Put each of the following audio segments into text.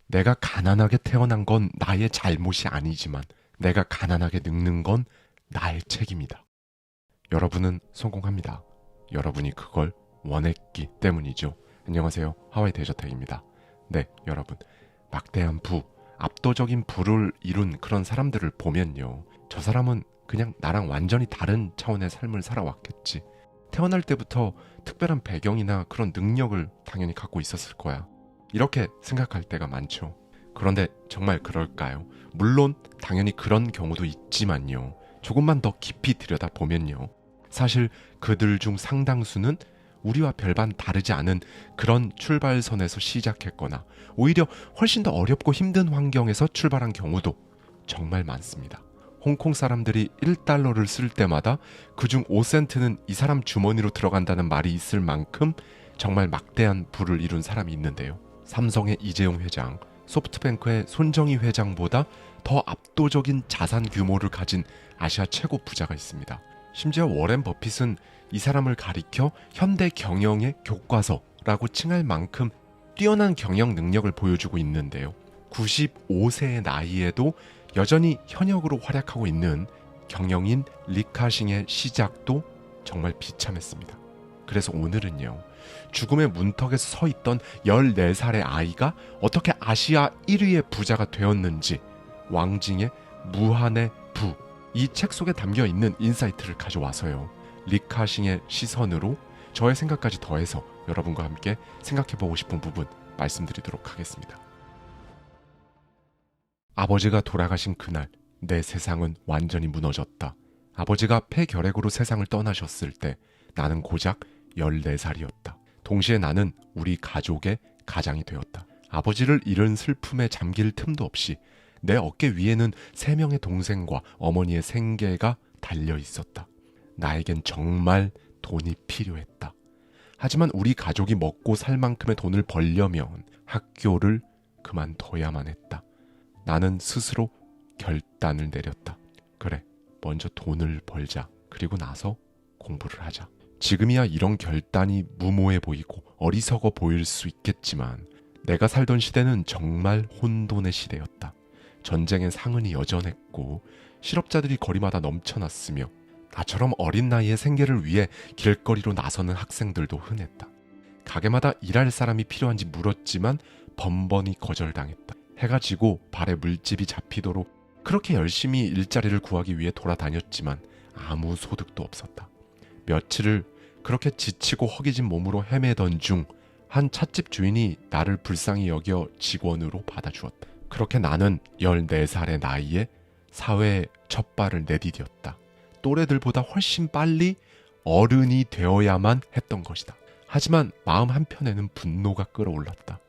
내가 가난하게 태어난 건 나의 잘못이 아니지만 내가 가난하게 늙는 건 나의 책임이다. 여러분은 성공합니다. 여러분이 그걸 원했기 때문이죠. 안녕하세요. 하와이 대저택입니다. 네, 여러분. 막대한 부, 압도적인 부를 이룬 그런 사람들을 보면요. 저 사람은 그냥 나랑 완전히 다른 차원의 삶을 살아왔겠지. 태어날 때부터 특별한 배경이나 그런 능력을 당연히 갖고 있었을 거야. 이렇게 생각할 때가 많죠. 그런데 정말 그럴까요? 물론 당연히 그런 경우도 있지만요. 조금만 더 깊이 들여다보면요. 사실 그들 중 상당수는 우리와 별반 다르지 않은 그런 출발선에서 시작했거나 오히려 훨씬 더 어렵고 힘든 환경에서 출발한 경우도 정말 많습니다. 홍콩 사람들이 1달러를 쓸 때마다 그중 5센트는 이 사람 주머니로 들어간다는 말이 있을 만큼 정말 막대한 부를 이룬 사람이 있는데요. 삼성의 이재용 회장, 소프트뱅크의 손정희 회장보다 더 압도적인 자산 규모를 가진 아시아 최고 부자가 있습니다. 심지어 워렌 버핏은 이 사람을 가리켜 현대 경영의 교과서라고 칭할 만큼 뛰어난 경영 능력을 보여주고 있는데요. 95세의 나이에도 여전히 현역으로 활약하고 있는 경영인 리카싱의 시작도 정말 비참했습니다. 그래서 오늘은요. 죽음의 문턱에서 서 있던 14살의 아이가 어떻게 아시아 1위의 부자가 되었는지 왕징의 무한의 부, 이 책 속에 담겨있는 인사이트를 가져와서요. 리카싱의 시선으로 저의 생각까지 더해서 여러분과 함께 생각해보고 싶은 부분 말씀드리도록 하겠습니다. 아버지가 돌아가신 그날 내 세상은 완전히 무너졌다. 아버지가 폐결핵으로 세상을 떠나셨을 때 나는 고작 14살이었다. 동시에 나는 우리 가족의 가장이 되었다. 아버지를 잃은 슬픔에 잠길 틈도 없이 내 어깨 위에는 3명의 동생과 어머니의 생계가 달려 있었다. 나에겐 정말 돈이 필요했다. 하지만 우리 가족이 먹고 살 만큼의 돈을 벌려면 학교를 그만둬야만 했다. 나는 스스로 결단을 내렸다. 그래, 먼저 돈을 벌자. 그리고 나서 공부를 하자. 지금이야 이런 결단이 무모해 보이고 어리석어 보일 수 있겠지만 내가 살던 시대는 정말 혼돈의 시대였다. 전쟁의 상흔이 여전했고 실업자들이 거리마다 넘쳐났으며 나처럼 어린 나이에 생계를 위해 길거리로 나서는 학생들도 흔했다. 가게마다 일할 사람이 필요한지 물었지만 번번이 거절당했다. 해가 지고 발에 물집이 잡히도록 그렇게 열심히 일자리를 구하기 위해 돌아다녔지만 아무 소득도 없었다. 며칠을 그렇게 지치고 허기진 몸으로 헤매던 중 한 찻집 주인이 나를 불쌍히 여겨 직원으로 받아주었다. 그렇게 나는 14살의 나이에 사회에 첫 발을 내디뎠다. 또래들보다 훨씬 빨리 어른이 되어야만 했던 것이다. 하지만 마음 한편에는 분노가 끓어올랐다.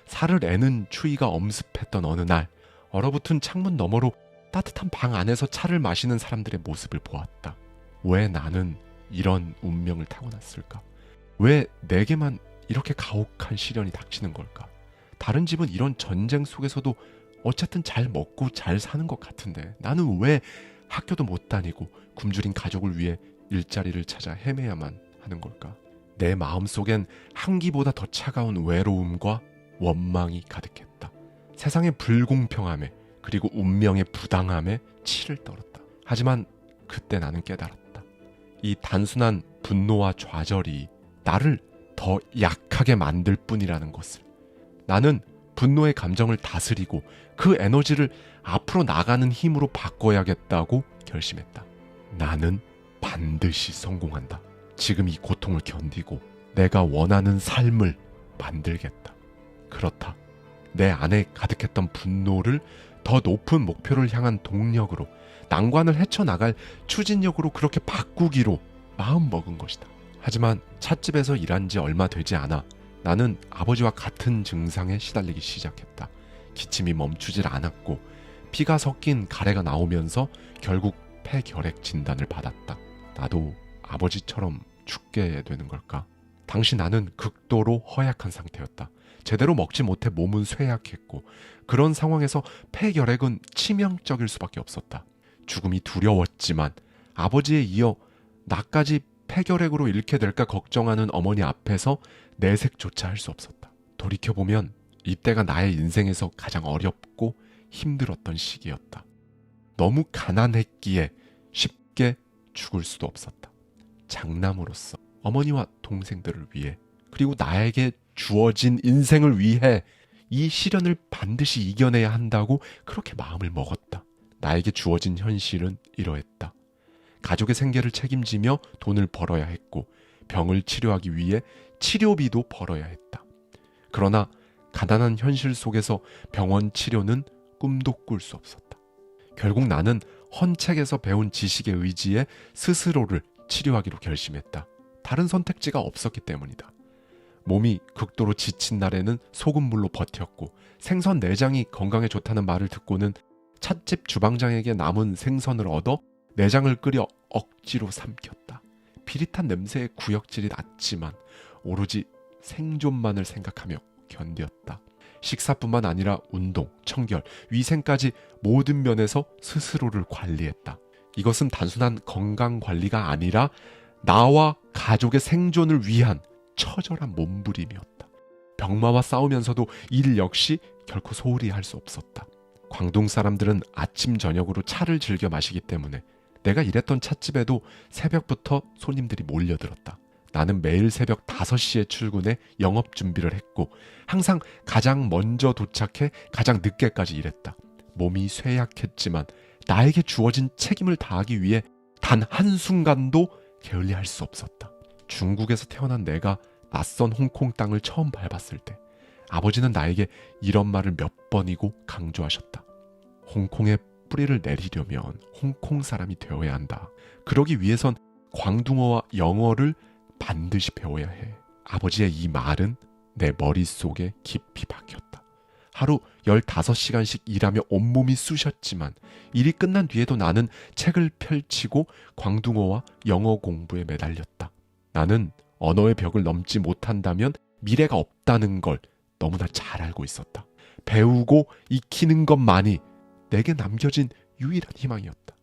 살을 애는 추위가 엄습했던 어느 날 얼어붙은 창문 너머로 따뜻한 방 안에서 차를 마시는 사람들의 모습을 보았다. 왜 나는 이런 운명을 타고났을까? 왜 내게만 이렇게 가혹한 시련이 닥치는 걸까? 다른 집은 이런 전쟁 속에서도 어쨌든 잘 먹고 잘 사는 것 같은데 나는 왜 학교도 못 다니고 굶주린 가족을 위해 일자리를 찾아 헤매야만 하는 걸까? 내 마음속엔 한기보다 더 차가운 외로움과 원망이 가득했다. 세상의 불공평함에 그리고 운명의 부당함에 치를 떨었다. 하지만 그때 나는 깨달았다. 이 단순한 분노와 좌절이 나를 더 약하게 만들 뿐이라는 것을. 나는 분노의 감정을 다스리고 그 에너지를 앞으로 나가는 힘으로 바꿔야겠다고 결심했다. 나는 반드시 성공한다. 지금 이 고통을 견디고 내가 원하는 삶을 만들겠다. 그렇다. 내 안에 가득했던 분노를 더 높은 목표를 향한 동력으로, 난관을 헤쳐나갈 추진력으로 그렇게 바꾸기로 마음먹은 것이다. 하지만 찻집에서 일한 지 얼마 되지 않아 나는 아버지와 같은 증상에 시달리기 시작했다. 기침이 멈추질 않았고 피가 섞인 가래가 나오면서 결국 폐결핵 진단을 받았다. 나도 아버지처럼 죽게 되는 걸까? 당시 나는 극도로 허약한 상태였다. 제대로 먹지 못해 몸은 쇠약했고 그런 상황에서 폐결핵은 치명적일 수밖에 없었다. 죽음이 두려웠지만 아버지에 이어 나까지 폐결핵으로 잃게 될까 걱정하는 어머니 앞에서 내색조차 할 수 없었다. 돌이켜보면 이때가 나의 인생에서 가장 어렵고 힘들었던 시기였다. 너무 가난했기에 쉽게 죽을 수도 없었다. 장남으로서 어머니와 동생들을 위해, 그리고 나에게 주어진 인생을 위해 이 시련을 반드시 이겨내야 한다고 그렇게 마음을 먹었다. 나에게 주어진 현실은 이러했다. 가족의 생계를 책임지며 돈을 벌어야 했고 병을 치료하기 위해 치료비도 벌어야 했다. 그러나 가난한 현실 속에서 병원 치료는 꿈도 꿀 수 없었다. 결국 나는 헌책에서 배운 지식에 의지해 스스로를 치료하기로 결심했다. 다른 선택지가 없었기 때문이다. 몸이 극도로 지친 날에는 소금물로 버텼고, 생선 내장이 건강에 좋다는 말을 듣고는 찻집 주방장에게 남은 생선을 얻어 내장을 끓여 억지로 삼켰다. 비릿한 냄새에 구역질이 났지만 오로지 생존만을 생각하며 견뎠다. 식사뿐만 아니라 운동, 청결, 위생까지 모든 면에서 스스로를 관리했다. 이것은 단순한 건강관리가 아니라 나와 가족의 생존을 위한 처절한 몸부림이었다. 병마와 싸우면서도 일 역시 결코 소홀히 할 수 없었다. 광동 사람들은 아침 저녁으로 차를 즐겨 마시기 때문에 내가 일했던 찻집에도 새벽부터 손님들이 몰려들었다. 나는 매일 새벽 5시에 출근해 영업 준비를 했고 항상 가장 먼저 도착해 가장 늦게까지 일했다. 몸이 쇠약했지만 나에게 주어진 책임을 다하기 위해 단 한순간도 게을리할 수 없었다. 중국에서 태어난 내가 낯선 홍콩 땅을 처음 밟았을 때 아버지는 나에게 이런 말을 몇 번이고 강조하셨다. 홍콩에 뿌리를 내리려면 홍콩 사람이 되어야 한다. 그러기 위해선 광둥어와 영어를 반드시 배워야 해. 아버지의 이 말은 내 머릿속에 깊이 박혔다. 하루 15시간씩 일하며 온몸이 쑤셨지만 일이 끝난 뒤에도 나는 책을 펼치고 광둥어와 영어 공부에 매달렸다. 나는 언어의 벽을 넘지 못한다면 미래가 없다는 걸 너무나 잘 알고 있었다. 배우고 익히는 것만이 내게 남겨진 유일한 희망이었다.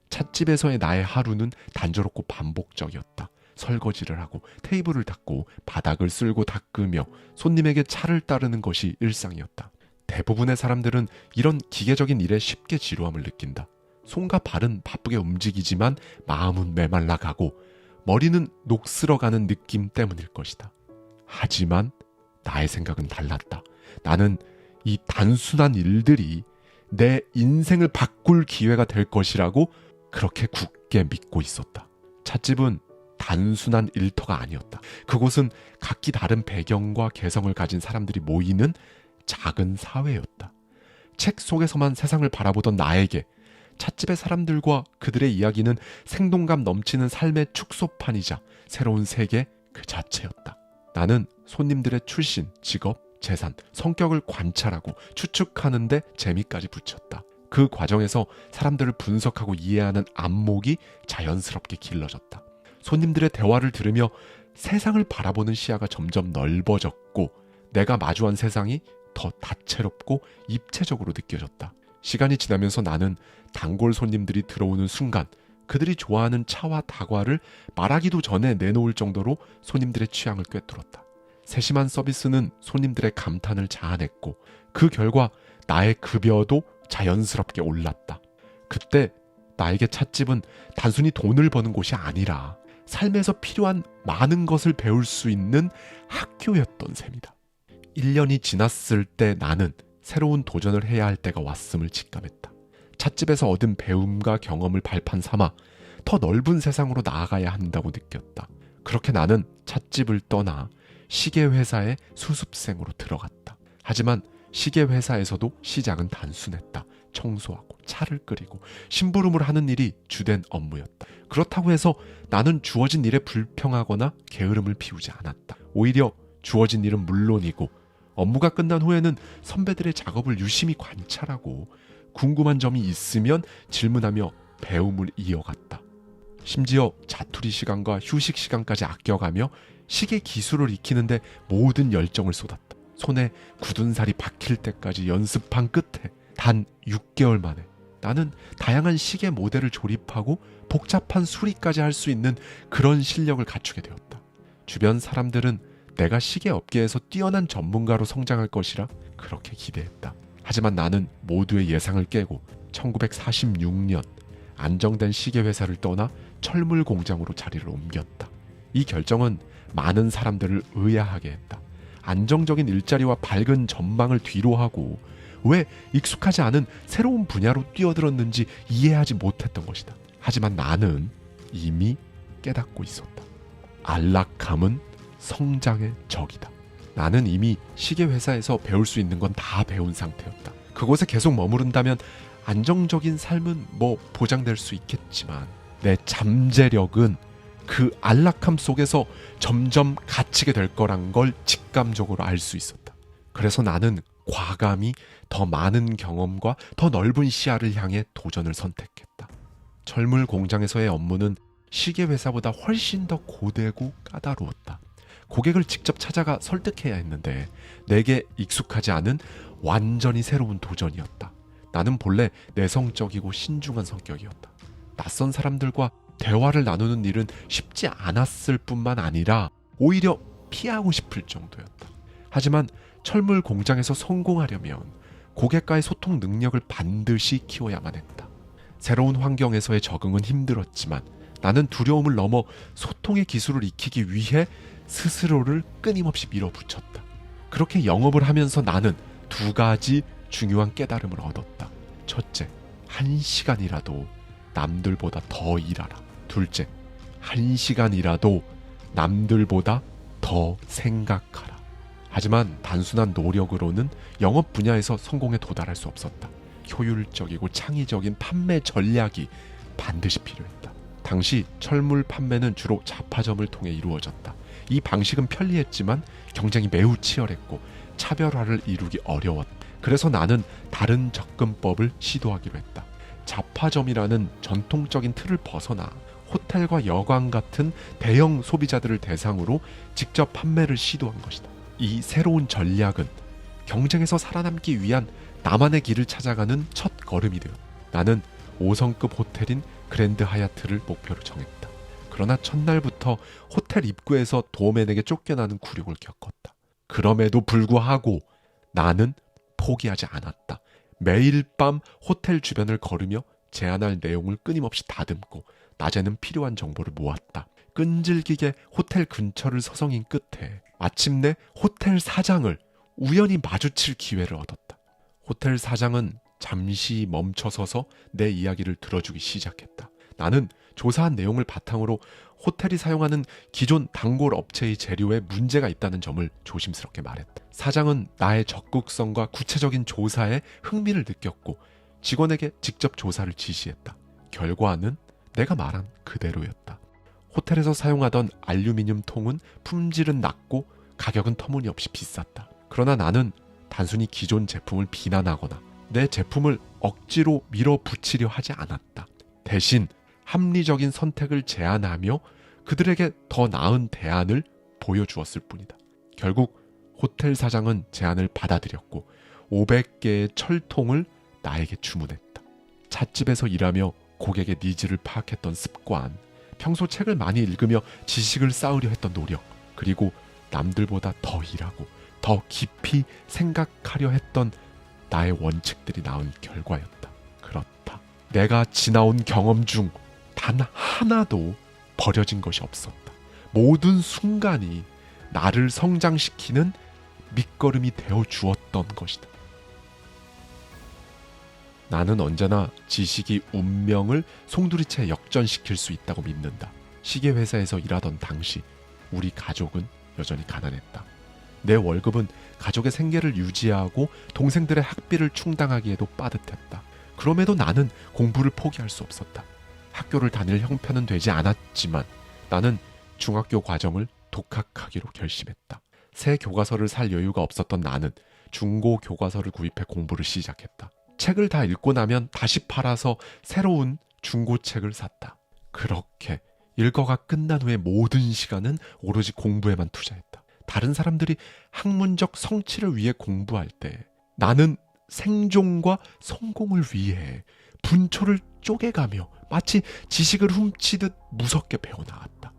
찻집에서의 나의 하루는 단조롭고 반복적이었다. 설거지를 하고 테이블을 닦고 바닥을 쓸고 닦으며 손님에게 차를 따르는 것이 일상이었다. 대부분의 사람들은 이런 기계적인 일에 쉽게 지루함을 느낀다. 손과 발은 바쁘게 움직이지만 마음은 메말라가고 머리는 녹슬어가는 느낌 때문일 것이다. 하지만 나의 생각은 달랐다. 나는 이 단순한 일들이 내 인생을 바꿀 기회가 될 것이라고 그렇게 굳게 믿고 있었다. 찻집은 단순한 일터가 아니었다. 그곳은 각기 다른 배경과 개성을 가진 사람들이 모이는 작은 사회였다. 책 속에서만 세상을 바라보던 나에게 찻집의 사람들과 그들의 이야기는 생동감 넘치는 삶의 축소판이자 새로운 세계 그 자체였다. 나는 손님들의 출신, 직업, 재산, 성격을 관찰하고 추측하는데 재미까지 붙였다. 그 과정에서 사람들을 분석하고 이해하는 안목이 자연스럽게 길러졌다. 손님들의 대화를 들으며 세상을 바라보는 시야가 점점 넓어졌고 내가 마주한 세상이 더 다채롭고 입체적으로 느껴졌다. 시간이 지나면서 나는 단골 손님들이 들어오는 순간 그들이 좋아하는 차와 다과를 말하기도 전에 내놓을 정도로 손님들의 취향을 꿰뚫었다. 세심한 서비스는 손님들의 감탄을 자아냈고 그 결과 나의 급여도 자연스럽게 올랐다. 그때 나에게 찻집은 단순히 돈을 버는 곳이 아니라 삶에서 필요한 많은 것을 배울 수 있는 학교였던 셈이다. 1년이 지났을 때 나는 새로운 도전을 해야 할 때가 왔음을 직감했다. 찻집에서 얻은 배움과 경험을 발판 삼아 더 넓은 세상으로 나아가야 한다고 느꼈다. 그렇게 나는 찻집을 떠나 시계회사의 수습생으로 들어갔다. 하지만 시계회사에서도 시작은 단순했다. 청소하고 차를 끓이고 심부름을 하는 일이 주된 업무였다. 그렇다고 해서 나는 주어진 일에 불평하거나 게으름을 피우지 않았다. 오히려 주어진 일은 물론이고 업무가 끝난 후에는 선배들의 작업을 유심히 관찰하고 궁금한 점이 있으면 질문하며 배움을 이어갔다. 심지어 자투리 시간과 휴식 시간까지 아껴가며 시계 기술을 익히는데 모든 열정을 쏟았다. 손에 굳은 살이 박힐 때까지 연습한 끝에 단 6개월 만에 나는 다양한 시계 모델을 조립하고 복잡한 수리까지 할 수 있는 그런 실력을 갖추게 되었다. 주변 사람들은 내가 시계업계에서 뛰어난 전문가로 성장할 것이라 그렇게 기대했다. 하지만 나는 모두의 예상을 깨고 1946년 안정된 시계회사를 떠나 철물 공장으로 자리를 옮겼다. 이 결정은 많은 사람들을 의아하게 했다. 안정적인 일자리와 밝은 전망을 뒤로하고 왜 익숙하지 않은 새로운 분야로 뛰어들었는지 이해하지 못했던 것이다. 하지만 나는 이미 깨닫고 있었다. 안락함은 성장의 적이다. 나는 이미 시계회사에서 배울 수 있는 건 다 배운 상태였다. 그곳에 계속 머무른다면 안정적인 삶은 보장될 수 있겠지만 내 잠재력은 그 안락함 속에서 점점 갇히게 될 거란 걸 직감적으로 알 수 있었다. 그래서 나는 과감히 더 많은 경험과 더 넓은 시야를 향해 도전을 선택했다. 철물 공장에서의 업무는 시계회사보다 훨씬 더 고되고 까다로웠다. 고객을 직접 찾아가 설득해야 했는데 내게 익숙하지 않은 완전히 새로운 도전이었다. 나는 본래 내성적이고 신중한 성격이었다. 낯선 사람들과 대화를 나누는 일은 쉽지 않았을 뿐만 아니라 오히려 피하고 싶을 정도였다. 하지만 철물 공장에서 성공하려면 고객과의 소통 능력을 반드시 키워야만 했다. 새로운 환경에서의 적응은 힘들었지만 나는 두려움을 넘어 소통의 기술을 익히기 위해 스스로를 끊임없이 밀어붙였다. 그렇게 영업을 하면서 나는 두 가지 중요한 깨달음을 얻었다. 첫째, 1시간이라도 남들보다 더 일하라. 둘째, 1시간이라도 남들보다 더 생각하라. 하지만 단순한 노력으로는 영업 분야에서 성공에 도달할 수 없었다. 효율적이고 창의적인 판매 전략이 반드시 필요했다. 당시 철물 판매는 주로 잡화점을 통해 이루어졌다. 이 방식은 편리했지만 경쟁이 매우 치열했고 차별화를 이루기 어려웠다. 그래서 나는 다른 접근법을 시도하기로 했다. 잡화점이라는 전통적인 틀을 벗어나 호텔과 여관 같은 대형 소비자들을 대상으로 직접 판매를 시도한 것이다. 이 새로운 전략은 경쟁에서 살아남기 위한 나만의 길을 찾아가는 첫 걸음이 되었다. 나는 5성급 호텔인 그랜드 하얏트를 목표로 정했다. 그러나 첫날부터 호텔 입구에서 도어맨에게 쫓겨나는 굴욕을 겪었다. 그럼에도 불구하고 나는 포기하지 않았다. 매일 밤 호텔 주변을 걸으며 제안할 내용을 끊임없이 다듬고 낮에는 필요한 정보를 모았다. 끈질기게 호텔 근처를 서성인 끝에 마침내 호텔 사장을 우연히 마주칠 기회를 얻었다. 호텔 사장은 잠시 멈춰서서 내 이야기를 들어주기 시작했다. 나는 조사한 내용을 바탕으로 호텔이 사용하는 기존 단골 업체의 재료에 문제가 있다는 점을 조심스럽게 말했다. 사장은 나의 적극성과 구체적인 조사에 흥미를 느꼈고 직원에게 직접 조사를 지시했다. 결과는 내가 말한 그대로였다. 호텔에서 사용하던 알루미늄 통은 품질은 낮고 가격은 터무니없이 비쌌다. 그러나 나는 단순히 기존 제품을 비난하거나 내 제품을 억지로 밀어붙이려 하지 않았다. 대신 합리적인 선택을 제안하며 그들에게 더 나은 대안을 보여주었을 뿐이다. 결국 호텔 사장은 제안을 받아들였고 500개의 철통을 나에게 주문했다. 찻집에서 일하며 고객의 니즈를 파악했던 습관, 평소 책을 많이 읽으며 지식을 쌓으려 했던 노력, 그리고 남들보다 더 일하고 더 깊이 생각하려 했던 나의 원칙들이 낳은 결과였다. 그렇다. 내가 지나온 경험 중 단 하나도 버려진 것이 없었다. 모든 순간이 나를 성장시키는 밑거름이 되어 주었던 것이다. 나는 언제나 지식이 운명을 송두리째 역전시킬 수 있다고 믿는다. 시계회사에서 일하던 당시 우리 가족은 여전히 가난했다. 내 월급은 가족의 생계를 유지하고 동생들의 학비를 충당하기에도 빠듯했다. 그럼에도 나는 공부를 포기할 수 없었다. 학교를 다닐 형편은 되지 않았지만 나는 중학교 과정을 독학하기로 결심했다. 새 교과서를 살 여유가 없었던 나는 중고 교과서를 구입해 공부를 시작했다. 책을 다 읽고 나면 다시 팔아서 새로운 중고책을 샀다. 그렇게 일과가 끝난 후에 모든 시간은 오로지 공부에만 투자했다. 다른 사람들이 학문적 성취를 위해 공부할 때 나는 생존과 성공을 위해 분초를 쪼개가며 마치 지식을 훔치듯 무섭게 배워나갔다.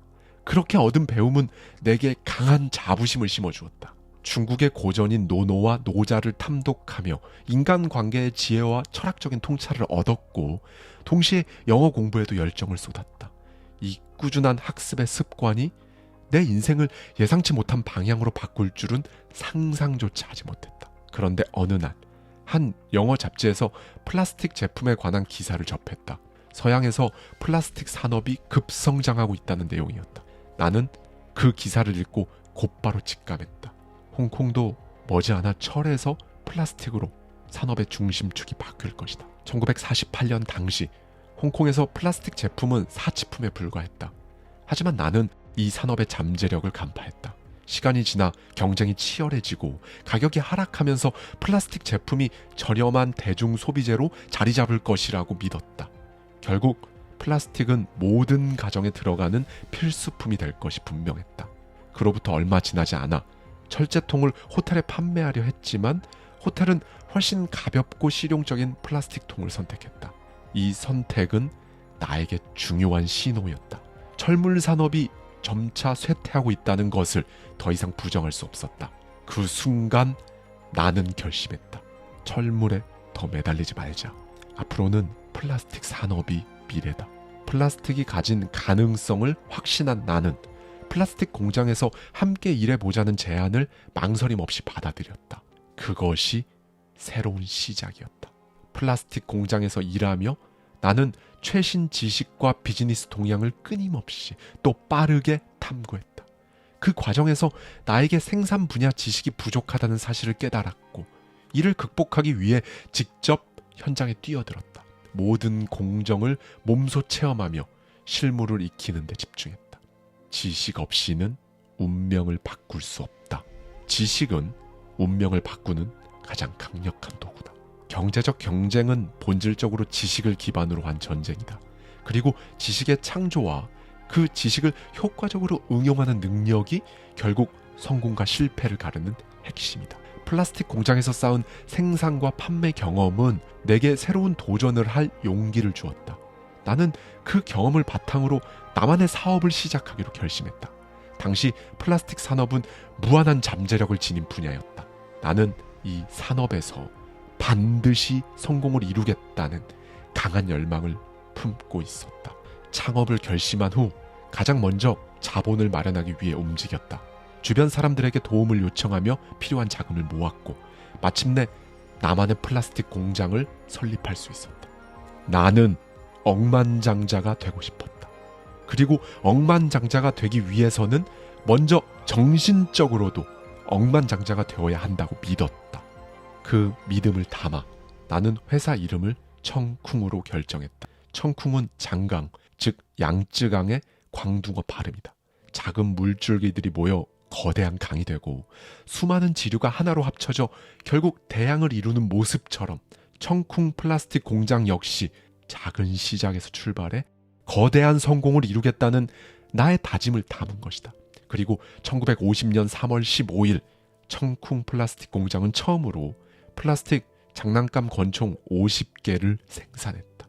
그렇게 얻은 배움은 내게 강한 자부심을 심어주었다. 중국의 고전인 노노와 노자를 탐독하며 인간관계의 지혜와 철학적인 통찰을 얻었고 동시에 영어 공부에도 열정을 쏟았다. 이 꾸준한 학습의 습관이 내 인생을 예상치 못한 방향으로 바꿀 줄은 상상조차 하지 못했다. 그런데 어느 날 한 영어 잡지에서 플라스틱 제품에 관한 기사를 접했다. 서양에서 플라스틱 산업이 급성장하고 있다는 내용이었다. 나는 그 기사를 읽고 곧바로 직감했다. 홍콩도 머지않아 철에서 플라스틱으로 산업의 중심축이 바뀔 것이다. 1948년 당시 홍콩에서 플라스틱 제품은 사치품에 불과했다. 하지만 나는 이 산업의 잠재력을 간파했다. 시간이 지나 경쟁이 치열해지고 가격이 하락하면서 플라스틱 제품이 저렴한 대중 소비재로 자리 잡을 것이라고 믿었다. 결국 플라스틱은 모든 가정에 들어가는 필수품이 될 것이 분명했다. 그로부터 얼마 지나지 않아 철제통을 호텔에 판매하려 했지만 호텔은 훨씬 가볍고 실용적인 플라스틱 통을 선택했다. 이 선택은 나에게 중요한 신호였다. 철물 산업이 점차 쇠퇴하고 있다는 것을 더 이상 부정할 수 없었다. 그 순간 나는 결심했다. 철물에 더 매달리지 말자. 앞으로는 플라스틱 산업이 미래다. 플라스틱이 가진 가능성을 확신한 나는 플라스틱 공장에서 함께 일해보자는 제안을 망설임 없이 받아들였다. 그것이 새로운 시작이었다. 플라스틱 공장에서 일하며 나는 최신 지식과 비즈니스 동향을 끊임없이 또 빠르게 탐구했다. 그 과정에서 나에게 생산 분야 지식이 부족하다는 사실을 깨달았고 이를 극복하기 위해 직접 현장에 뛰어들었다. 모든 공정을 몸소 체험하며 실무를 익히는 데 집중했다. 지식 없이는 운명을 바꿀 수 없다. 지식은 운명을 바꾸는 가장 강력한 도구다. 경제적 경쟁은 본질적으로 지식을 기반으로 한 전쟁이다. 그리고 지식의 창조와 그 지식을 효과적으로 응용하는 능력이 결국 성공과 실패를 가르는 핵심이다. 플라스틱 공장에서 쌓은 생산과 판매 경험은 내게 새로운 도전을 할 용기를 주었다. 나는 그 경험을 바탕으로 나만의 사업을 시작하기로 결심했다. 당시 플라스틱 산업은 무한한 잠재력을 지닌 분야였다. 나는 이 산업에서 반드시 성공을 이루겠다는 강한 열망을 품고 있었다. 창업을 결심한 후 가장 먼저 자본을 마련하기 위해 움직였다. 주변 사람들에게 도움을 요청하며 필요한 자금을 모았고 마침내 나만의 플라스틱 공장을 설립할 수 있었다. 나는 억만장자가 되고 싶었다. 그리고 억만장자가 되기 위해서는 먼저 정신적으로도 억만장자가 되어야 한다고 믿었다. 그 믿음을 담아 나는 회사 이름을 청쿵으로 결정했다. 청쿵은 장강, 즉 양쯔강의 광둥어 발음이다. 작은 물줄기들이 모여 거대한 강이 되고 수많은 지류가 하나로 합쳐져 결국 대양을 이루는 모습처럼 청쿵 플라스틱 공장 역시 작은 시작에서 출발해 거대한 성공을 이루겠다는 나의 다짐을 담은 것이다. 그리고 1950년 3월 15일 청쿵 플라스틱 공장은 처음으로 플라스틱 장난감 권총 50개를 생산했다.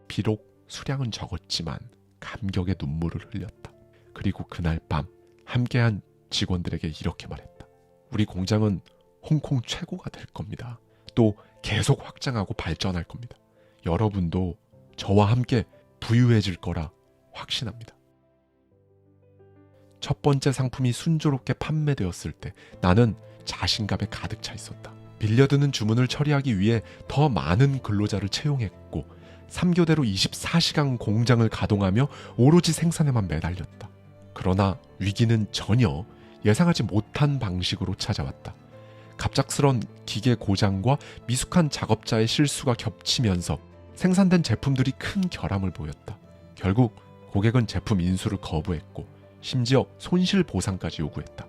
비록 수량은 적었지만 감격의 눈물을 흘렸다. 그리고 그날 밤 함께한 직원들에게 이렇게 말했다. 우리 공장은 홍콩 최고가 될 겁니다. 또 계속 확장하고 발전할 겁니다. 여러분도 저와 함께 부유해질 거라 확신합니다. 첫 번째 상품이 순조롭게 판매되었을 때 나는 자신감에 가득 차 있었다. 밀려드는 주문을 처리하기 위해 더 많은 근로자를 채용했고 3교대로 24시간 공장을 가동하며 오로지 생산에만 매달렸다. 그러나 위기는 전혀 예상하지 못한 방식으로 찾아왔다. 갑작스런 기계 고장과 미숙한 작업자의 실수가 겹치면서 생산된 제품들이 큰 결함을 보였다. 결국 고객은 제품 인수를 거부했고 심지어 손실 보상까지 요구했다.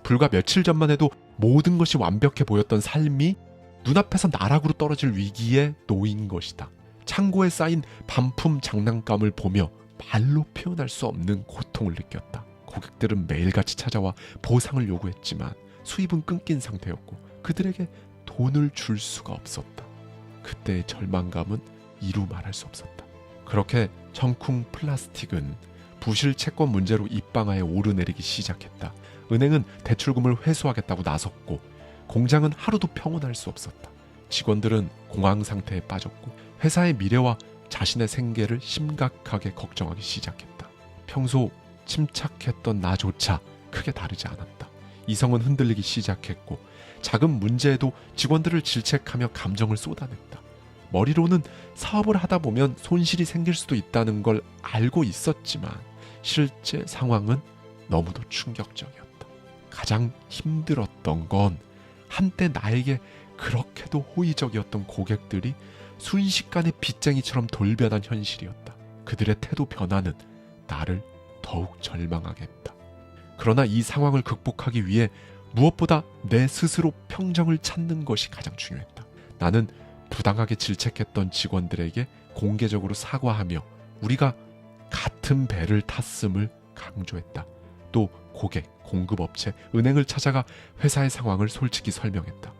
불과 며칠 전만 해도 모든 것이 완벽해 보였던 삶이 눈앞에서 나락으로 떨어질 위기에 놓인 것이다. 창고에 쌓인 반품 장난감을 보며 말로 표현할 수 없는 고통을 느꼈다. 고객들은 매일같이 찾아와 보상을 요구했지만 수입은 끊긴 상태였고 그들에게 돈을 줄 수가 없었다. 그때의 절망감은 이루 말할 수 없었다. 그렇게 청쿵 플라스틱은 부실 채권 문제로 입방아에 오르내리기 시작했다. 은행은 대출금을 회수하겠다고 나섰고 공장은 하루도 평온할 수 없었다. 직원들은 공황 상태에 빠졌고 회사의 미래와 자신의 생계를 심각하게 걱정하기 시작했다. 평소 침착했던 나조차 크게 다르지 않았다. 이성은 흔들리기 시작했고 작은 문제에도 직원들을 질책하며 감정을 쏟아냈다. 머리로는 사업을 하다 보면 손실이 생길 수도 있다는 걸 알고 있었지만 실제 상황은 너무도 충격적이었다. 가장 힘들었던 건 한때 나에게 그렇게도 호의적이었던 고객들이 순식간에 빚쟁이처럼 돌변한 현실이었다. 그들의 태도 변화는 나를 더욱 절망하게 했다. 그러나 이 상황을 극복하기 위해 무엇보다 내 스스로 평정을 찾는 것이 가장 중요했다. 나는 부당하게 질책했던 직원들에게 공개적으로 사과하며 우리가 같은 배를 탔음을 강조했다. 또 고객, 공급업체, 은행을 찾아가 회사의 상황을 솔직히 설명했다.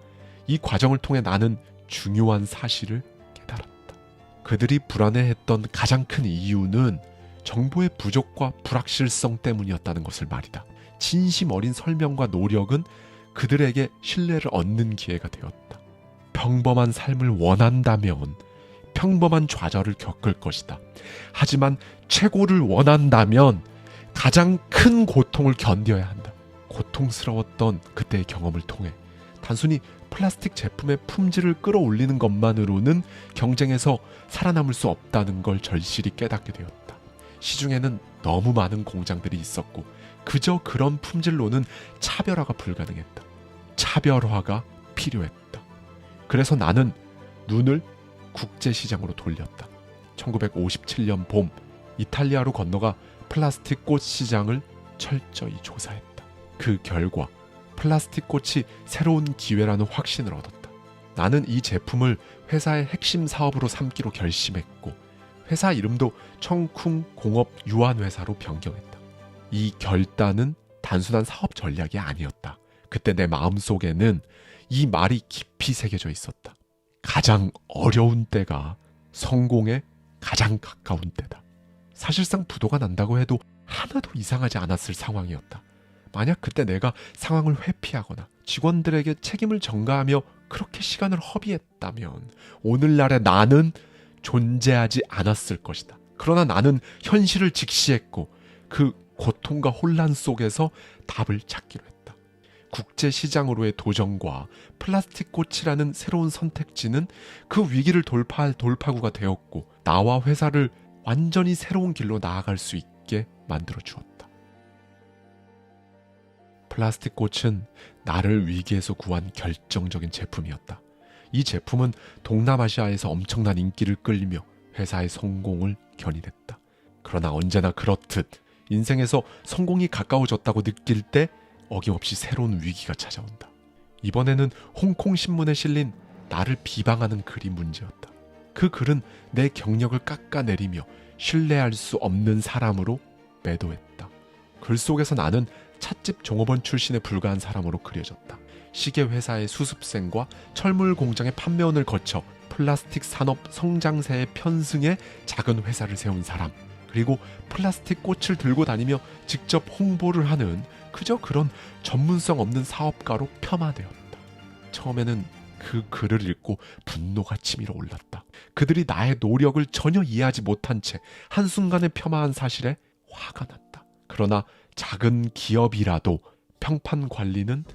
이 과정을 통해 나는 중요한 사실을 깨달았다. 그들이 불안해했던 가장 큰 이유는 정보의 부족과 불확실성 때문이었다는 것을 말이다. 진심 어린 설명과 노력은 그들에게 신뢰를 얻는 기회가 되었다. 평범한 삶을 원한다면 평범한 좌절을 겪을 것이다. 하지만 최고를 원한다면 가장 큰 고통을 견뎌야 한다. 고통스러웠던 그때의 경험을 통해 단순히 플라스틱 제품의 품질을 끌어올리는 것만으로는 경쟁에서 살아남을 수 없다는 걸 절실히 깨닫게 되었다. 시중에는 너무 많은 공장들이 있었고 그저 그런 품질로는 차별화가 불가능했다. 차별화가 필요했다. 그래서 나는 눈을 국제시장으로 돌렸다. 1957년 봄 이탈리아로 건너가 플라스틱 꽃 시장을 철저히 조사했다. 그 결과 플라스틱 꽃이 새로운 기회라는 확신을 얻었다. 나는 이 제품을 회사의 핵심 사업으로 삼기로 결심했고 회사 이름도 청쿵 공업 유한회사로 변경했다. 이 결단은 단순한 사업 전략이 아니었다. 그때 내 마음속에는 이 말이 깊이 새겨져 있었다. 가장 어려운 때가 성공에 가장 가까운 때다. 사실상 부도가 난다고 해도 하나도 이상하지 않았을 상황이었다. 만약 그때 내가 상황을 회피하거나 직원들에게 책임을 전가하며 그렇게 시간을 허비했다면 오늘날의 나는 존재하지 않았을 것이다. 그러나 나는 현실을 직시했고 그 고통과 혼란 속에서 답을 찾기로 했다. 국제시장으로의 도전과 플라스틱 꽃이라는 새로운 선택지는 그 위기를 돌파할 돌파구가 되었고 나와 회사를 완전히 새로운 길로 나아갈 수 있게 만들어 주었다. 플라스틱 꽃은 나를 위기에서 구한 결정적인 제품이었다. 이 제품은 동남아시아에서 엄청난 인기를 끌며 회사의 성공을 견인했다. 그러나 언제나 그렇듯 인생에서 성공이 가까워졌다고 느낄 때 어김없이 새로운 위기가 찾아온다. 이번에는 홍콩 신문에 실린 나를 비방하는 글이 문제였다. 그 글은 내 경력을 깎아내리며 신뢰할 수 없는 사람으로 매도했다. 글 속에서 나는 찻집 종업원 출신에 불과한 사람으로 그려졌다. 시계 회사의 수습생과 철물 공장의 판매원을 거쳐 플라스틱 산업 성장세에 편승해 작은 회사를 세운 사람, 그리고 플라스틱 꽃을 들고 다니며 직접 홍보를 하는 그저 그런 전문성 없는 사업가로 폄하되었다. 처음에는 그 글을 읽고 분노가 치밀어 올랐다. 그들이 나의 노력을 전혀 이해하지 못한 채 한순간에 폄하한 사실에 화가 났다. 그러나 작은 기업이라도 평판 관리는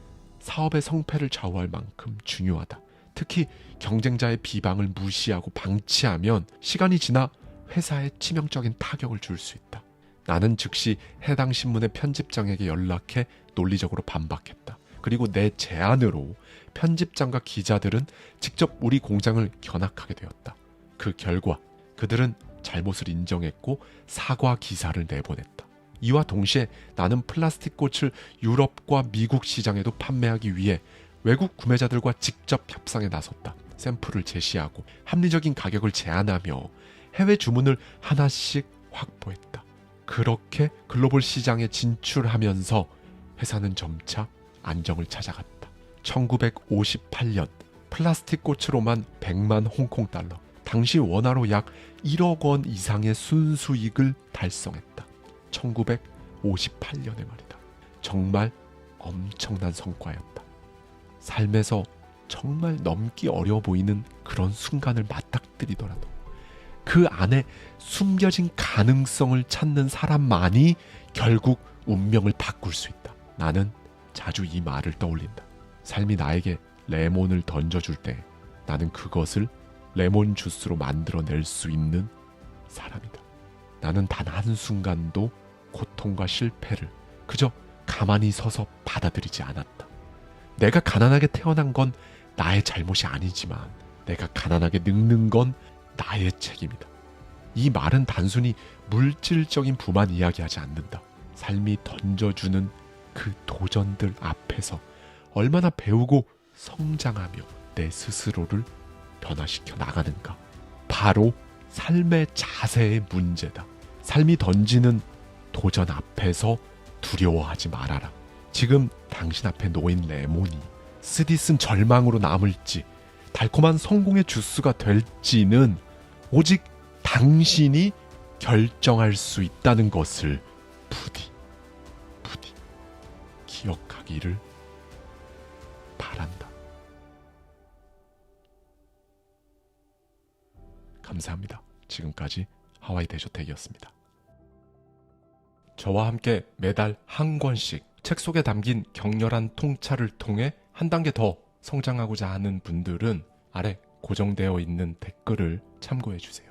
사업의 성패를 좌우할 만큼 중요하다. 특히 경쟁자의 비방을 무시하고 방치하면 시간이 지나 회사에 치명적인 타격을 줄 수 있다. 나는 즉시 해당 신문의 편집장에게 연락해 논리적으로 반박했다. 그리고 내 제안으로 편집장과 기자들은 직접 우리 공장을 견학하게 되었다. 그 결과 그들은 잘못을 인정했고 사과 기사를 내보냈다. 이와 동시에 나는 플라스틱 꽃을 유럽과 미국 시장에도 판매하기 위해 외국 구매자들과 직접 협상에 나섰다. 샘플을 제시하고 합리적인 가격을 제안하며 해외 주문을 하나씩 확보했다. 그렇게 글로벌 시장에 진출하면서 회사는 점차 안정을 찾아갔다. 1958년 플라스틱 꽃으로만 100만 홍콩 달러, 당시 원화로 약 1억 원 이상의 순수익을 달성했다. 1958년에 말이다. 정말 엄청난 성과였다. 삶에서 정말 넘기 어려워 보이는 그런 순간을 맞닥뜨리더라도 그 안에 숨겨진 가능성을 찾는 사람만이 결국 운명을 바꿀 수 있다. 나는 자주 이 말을 떠올린다. 삶이 나에게 레몬을 던져줄 때 나는 그것을 레몬 주스로 만들어낼 수 있는 사람이다. 나는 단 한순간도 고통과 실패를 그저 가만히 서서 받아들이지 않았다. 내가 가난하게 태어난 건 나의 잘못이 아니지만 내가 가난하게 늙는 건 나의 책임이다. 이 말은 단순히 물질적인 부만 이야기하지 않는다. 삶이 던져주는 그 도전들 앞에서 얼마나 배우고 성장하며 내 스스로를 변화시켜 나가는가. 바로 삶의 자세의 문제다. 삶이 던지는 도전 앞에서 두려워하지 말아라. 지금 당신 앞에 놓인 레몬이 쓰디쓴 절망으로 남을지 달콤한 성공의 주스가 될지는 오직 당신이 결정할 수 있다는 것을 부디 기억하기를 바란다. 감사합니다. 지금까지 하와이 대저택이었습니다. 저와 함께 매달 한 권씩 책 속에 담긴 격렬한 통찰을 통해 한 단계 더 성장하고자 하는 분들은 아래 고정되어 있는 댓글을 참고해 주세요.